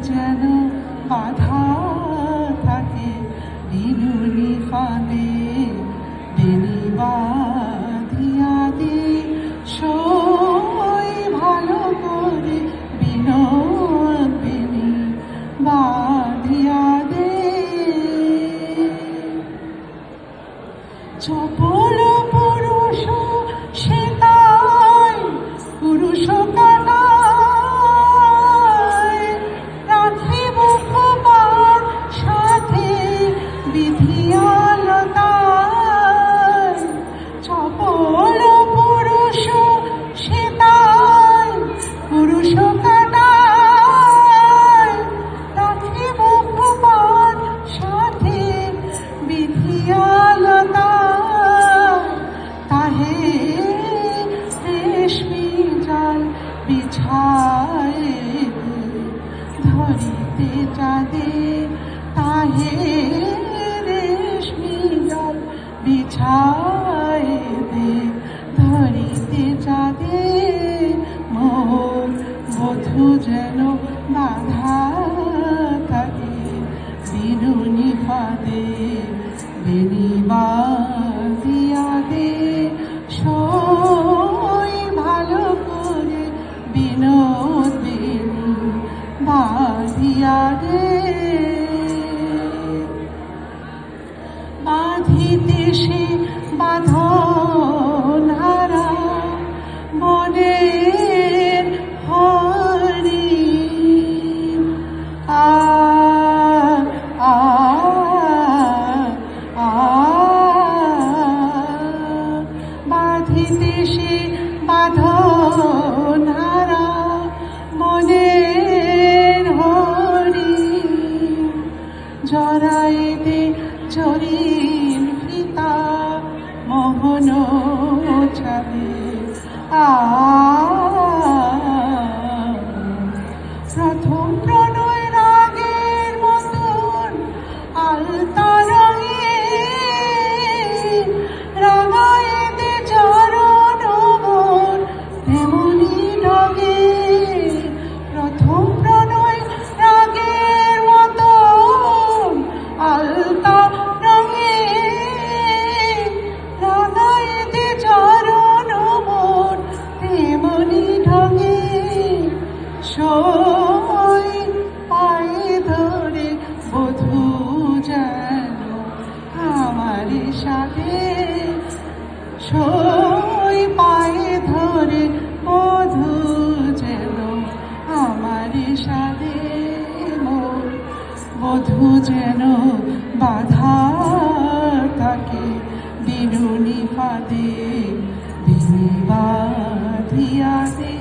যেন বাধা থাকে বিনুনি ফাঁদে বেনি বাঁধিয়া দে সই ভালো করে বিনোদিনী বাঁধিয়া দে চপল পুরুষ সে তাই পুরুষ কানায় রাখিব খবর সাথে বিধিয়ালতায় চপল পুরুষ সে তাই পুরুষ কানায় রাখিব খবর সাথে বিধিয়ালতায় তাহে রেশমি জাল বিছায় ধরিতে চাঁদে তাহে রেশমি জাল বিছায় ধরিতে চাঁদে মোর বধূ যেন বাধা থাকে বিনুনি ফাঁদে বেনি বাঁধিয়া দে সই ভালো করে বিনোদিনী বাঁধিয়া দে বাঁধিতে সে বাঁধন হারা মনের হরি বাঁধিতে সে বাঁধন হারা মনের হরি জড়াইতে চরিন ফিতা মোহন ছাবে প্রথম প্রণয় রাগের মতন আলতা রঙে রাঙাইতে চরণ মোর তেমনি ঢগে প্রথম প্রণয় রাগের মতন আলতা রঙে রাঙাইতে চরণ মোর তেমনি ঢগে সই পায়ে ধরে বধূ যেন আমার সাথে সই পায়ে ধরে বধূ যেন আমার সাথে মোর বধূ যেন বাধা থাকে বিনুনি ফাঁদে বিনি বাঁধিয়া দে